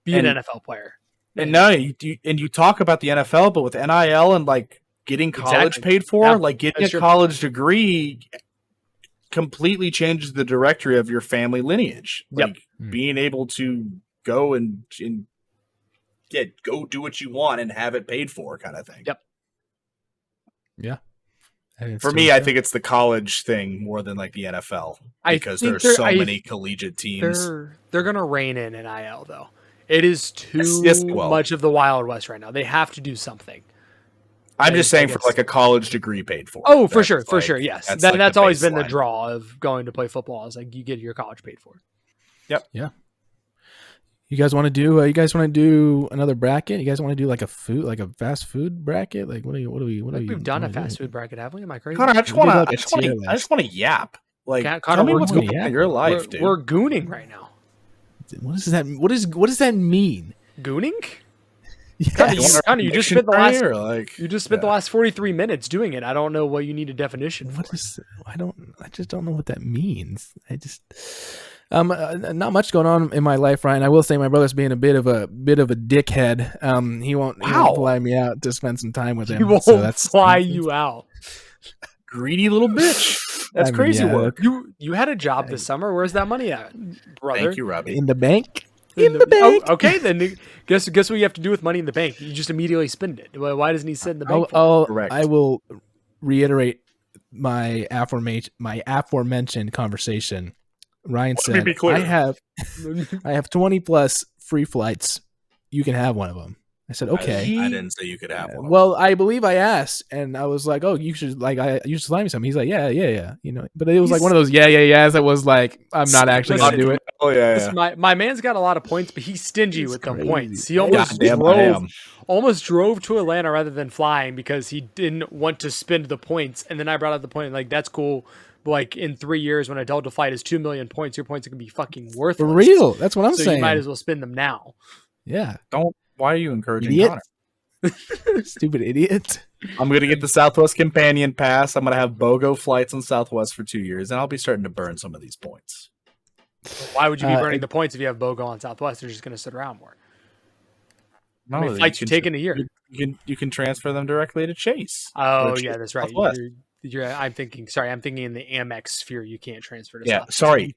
be an NFL player. And no, you talk about the NFL, but with NIL and like getting college paid for, like getting a college degree completely changes the directory of your family lineage. Like being able to go and go do what you want and have it paid for, kind of thing. Yeah. For me, I think it's the college thing more than like the NFL, because there's so many collegiate teams. They're going to rein in NIL though. It is too much of the Wild West right now. They have to do something. I'm just saying for like a college degree paid for. Oh, for sure. Yes. That's always been the draw of going to play football, is like you get your college paid for. Yep. Yeah. You guys want to do? You guys want to do another bracket? You guys want to do like a fast food bracket? Like what do we? We've done a fast food bracket, haven't we? Am I crazy? Connor, I just want to yap. Like, Connor, tell me what's going on in your life, dude. We're gooning right now. What does that? What does that mean? Gooning? Yes. Connor, you just spent the last 43 minutes doing it. I don't know what you need a definition for. I just don't know what that means. Not much going on in my life, Ryan. I will say my brother's being a bit of a dickhead. He won't fly me out to spend some time with him. He won't fly you out. Greedy little bitch. That's crazy work. You had a job this summer. Where's that money at, brother? Thank you, Robbie. In the bank. In the bank. Oh, okay, then guess what you have to do with money in the bank? You just immediately spend it. Why doesn't he sit in the bank? Correct. I will reiterate my aforementioned conversation. Ryan said, I have 20 plus free flights. You can have one of them. I said, okay. I didn't say you could have one. Well, I believe I asked, and I was like, oh, you should fly me some. He's like, yeah. You know, but it was like one of those yeahs that was like, I'm not actually going to do it. Oh, yeah. My man's got a lot of points, but he's stingy with them points. He almost drove to Atlanta rather than flying because he didn't want to spend the points. And then I brought up the point, like, that's cool. Like in 3 years, when a Delta flight is 2 million points, your points are gonna be fucking worthless. For real, that's what I'm saying. You might as well spend them now. Yeah. Why are you encouraging Connor? Stupid idiot. I'm gonna get the Southwest Companion Pass. I'm gonna have BOGO flights on Southwest for 2 years, and I'll be starting to burn some of these points. Why would you be burning the points if you have BOGO on Southwest? They're just gonna sit around more. No, how many flights you take in a year? You can transfer them directly to Chase. Oh yeah, that's right. I'm thinking in the Amex sphere you can't transfer to Southwest. Sorry,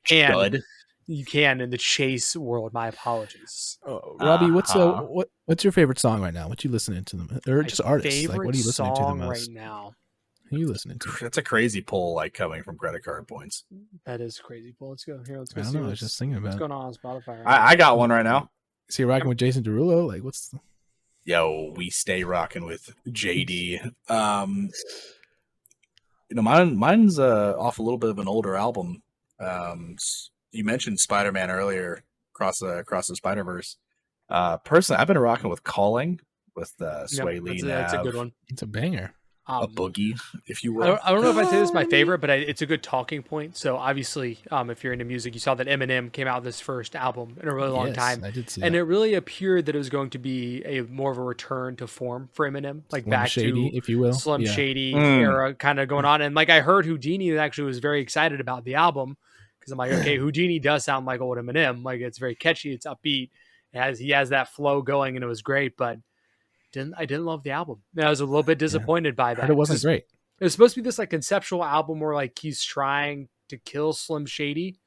you can in the Chase world. My apologies. Robbie, what's your favorite song right now? What you listening to them, or just artists? Like, what are you listening to the most right now? Who are you listening to? That's a crazy pull, like coming from credit card points. That is crazy pull. Let's go here. Let's go. I don't know. I was just thinking about what's going on Spotify. I got one right now. Is he rocking with Jason Derulo? Like, Yo, we stay rocking with JD. Mine's off a little bit of an older album. You mentioned Spider-Man earlier, across the Spider-Verse. Personally, I've been rocking with Calling with Sway Lee. That's a good one. It's a banger. A boogie, if you will. I don't know if I say this is my favorite, but it's a good talking point. So obviously, if you're into music, you saw that Eminem came out with his first album in a really long time. I did see and that. it really appeared that it was going to be more of a return to form for Eminem, like Slim back Shady, to if you will. Slim Shady era kind of going on. And like I heard Houdini actually was very excited about the album, because I'm like, okay, Houdini does sound like old Eminem. Like it's very catchy, it's upbeat, he has that flow going, and it was great, but I didn't love the album. I was a little bit disappointed by that. It wasn't great. It was supposed to be this like conceptual album where like he's trying to kill Slim Shady,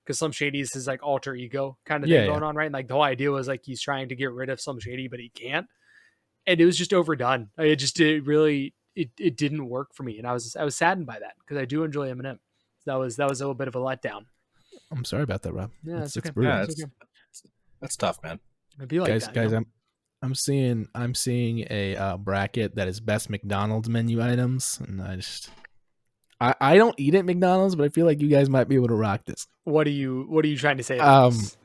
because Slim Shady is his like alter ego kind of thing going on, right? And like the whole idea was like he's trying to get rid of Slim Shady, but he can't. And it was just overdone. It didn't work for me, and I was saddened by that, because I do enjoy Eminem. That was a little bit of a letdown. I'm sorry about that, Rob. Yeah, it's okay. That's tough, man. It'd be like that, guys, I'm seeing a bracket that is best McDonald's menu items, and I don't eat at McDonald's, but I feel like you guys might be able to rock this. What are you trying to say about this?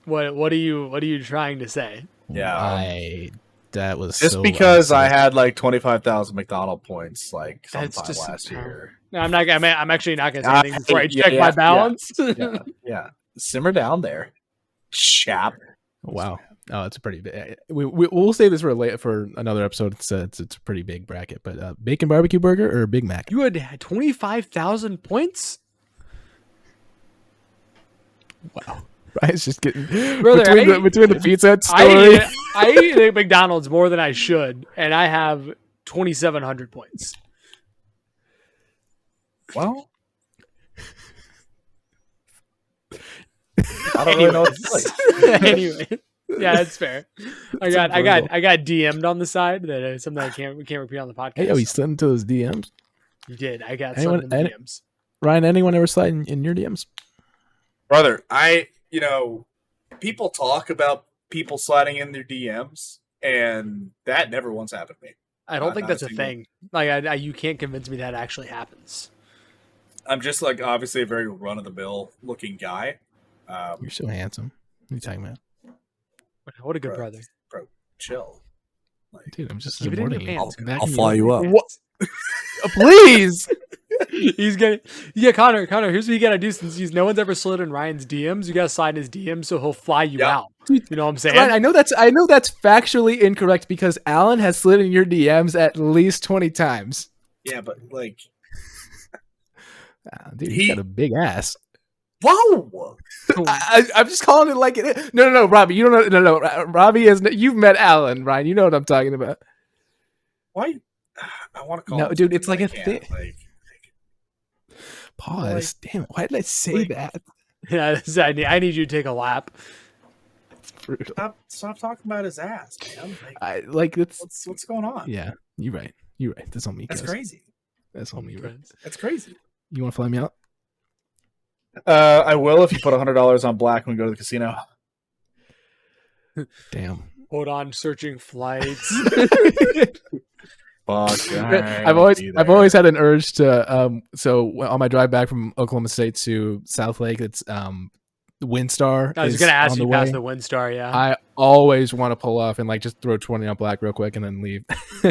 What are you trying to say? Yeah, that was just so because I unsafe. had like 25,000 McDonald's points like That's sometime just last year. No, I'm not. I'm actually not going to say anything before I Yeah, check my balance. Yeah, simmer down there, chap. Wow. Oh, it's a pretty big. We'll save this for another episode. It's a pretty big bracket. But bacon barbecue burger or Big Mac? You had 25,000 points. Wow. Ryan's just getting Brother, between the pizza story. I eat at McDonald's more than I should, and I have 2,700 points. Well, I don't really know what to say. Anyway, yeah, that's fair. I got DM'd on the side that is something we can't repeat on the podcast. Hey, he slid into those DMs. You did. I got some in the DMs. Ryan, anyone ever slide in your DMs? Brother, people talk about people sliding in their DMs, and that never once happened to me. I don't think that's a thing. Like, you can't convince me that actually happens. I'm just like obviously a very run of the mill looking guy. You're so handsome. What are you talking about? What a good brother. Bro, chill. Like, dude, I'm just keep it in your supporting pants. I'll fly you up. What? Please. He's gonna, yeah, Connor. Here's what you gotta do since no one's ever slid in Ryan's DMs. You gotta slide in his DMs so he'll fly you out. You know what I'm saying? Ryan, I know that's factually incorrect because Alan has slid in your DMs at least 20 times. Yeah, but like, dude, he's got a big ass. Whoa! I'm just calling it like it is. No, Robbie, you don't know. No, Robbie is. You've met Alan, Ryan. You know what I'm talking about. Why? I want to call. No, dude, it's like a thing. Pause. Damn it! Why did I say that? Yeah, I need you to take a lap. It's brutal. Stop talking about his ass, man. What's going on? Yeah, you're right. That's on me. That's crazy. That's on me. Right? That's crazy. You want to fly me out? I will if you put $100 on black when we go to the casino. Damn. Hold on, searching flights. Fuck. I've always had an urge to so on my drive back from Oklahoma State to South Lake, it's Windstar. I was gonna ask you past the Windstar. Yeah, I always want to pull off and like just throw 20 on black real quick and then leave.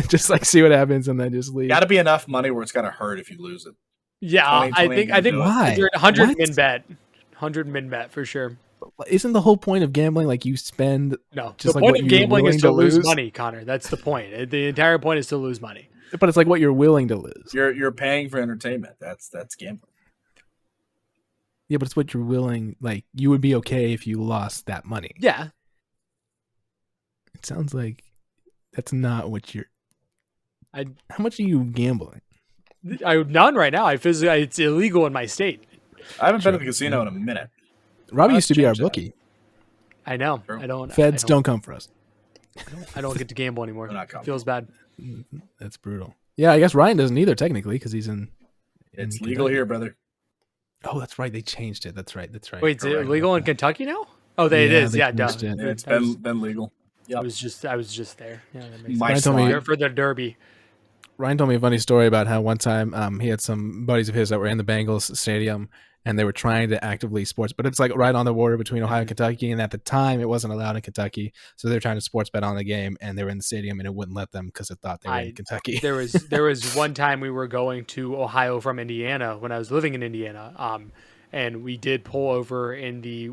Just like see what happens and then just leave. Got to be enough money where it's gotta hurt if you lose it. Yeah, 20, I think why? 100 min bet. 100 min bet for sure. Isn't the whole point of gambling like you spend? No, just the like point of gambling is to lose money, Connor. That's the point. The entire point is to lose money. But it's like what you're willing to lose. You're paying for entertainment. That's gambling. Yeah, but it's what you're willing. Like you would be okay if you lost that money. Yeah. It sounds like that's not what you're. How much are you gambling? None right now. It's illegal in my state. I haven't been to the casino in a minute. Robbie used to be our bookie. I know. True. Feds don't come for us. I don't get to gamble anymore. Feels bad. That's brutal. Yeah, I guess Ryan doesn't either technically because he's in. It's legal here, brother. Oh, that's right. They changed it. That's right. Wait, is it legal in Kentucky now? Oh, it is. Yeah, duh. It's been legal. Yep. I was just there. Yeah, that makes sense. Told me for the Derby. Ryan told me a funny story about how one time he had some buddies of his that were in the Bengals stadium and they were trying to actively sports, but it's like right on the border between Ohio and Kentucky. And at the time it wasn't allowed in Kentucky. So they were trying to sports bet on the game and they were in the stadium and it wouldn't let them because it thought they were in Kentucky. There was one time we were going to Ohio from Indiana when I was living in Indiana. And we did pull over in the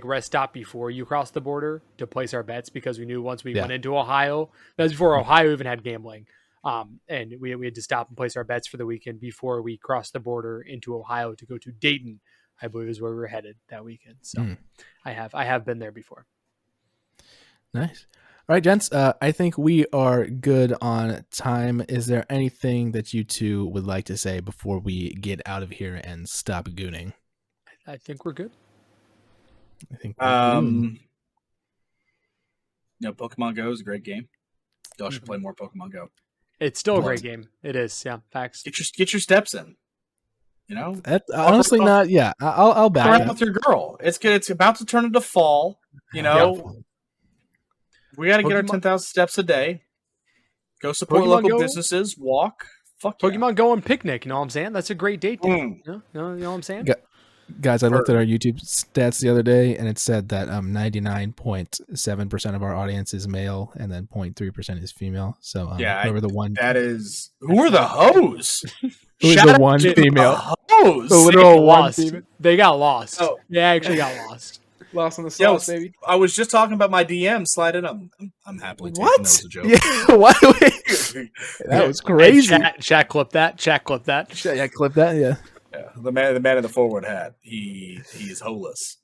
rest stop before you cross the border to place our bets because we knew once we went into Ohio, that was before Ohio even had gambling. And we had to stop and place our bets for the weekend before we crossed the border into Ohio to go to Dayton, I believe is where we were headed that weekend. So I have been there before. Nice. All right, gents, I think we are good on time. Is there anything that you two would like to say before we get out of here and stop gooning? I think we're good. I think Pokemon Go is a great game. Y'all should play more Pokemon Go. It's still a great game. It is, yeah. Facts. Get your steps in. You know? That's honestly not, yeah. I'll back around with your girl. It's about to turn into fall, you know? Yeah. We got to get our 10,000 steps a day. Go support local businesses. Walk Fuck yeah. Pokemon Go and picnic. You know what I'm saying? That's a great date day. Mm. You know what I'm saying? Yeah. Guys, I looked at our YouTube stats the other day, and it said that 99.7% of our audience is male, and then 0.3% is female. So whoever the one that is. Who are the hoes? who is Shout the out one to female? the hoes. Who They the got one lost. female? They got lost. Oh. They actually got lost. Lost in the Yo, sauce, baby. I was just talking about my DM. Slide it up. I'm happily taking What? that as a joke. Yeah, why? That was crazy. Hey, chat clip that. Chat clip that. Yeah, clip that. Yeah. Yeah, the man in the forward hat. He is holeless,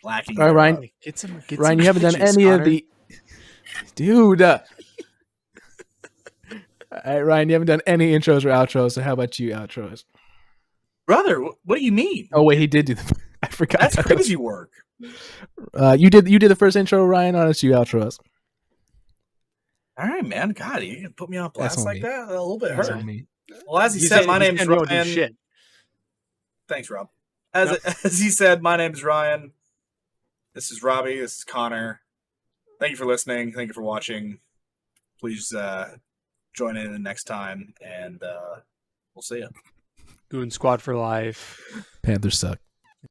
lacking. All right, Ryan. Get Ryan, you haven't done pitches, any Connor. of the, dude. All right, Ryan, you haven't done any intros or outros. So how about you outros? Brother, what do you mean? Oh wait, he did do the. I forgot. That's crazy work. You did the first intro, Ryan. On us, you outro us. All right, man. God, you can put me on blast on like me. that? A little bit That's hurt. on me. Well, as he said, my name's you don't do Ryan. shit. Thanks, Rob. As he said, my name's Ryan. This is Robbie. This is Connor. Thank you for listening. Thank you for watching. Please join in the next time, and we'll see you. Goon Squad for life. Panthers suck.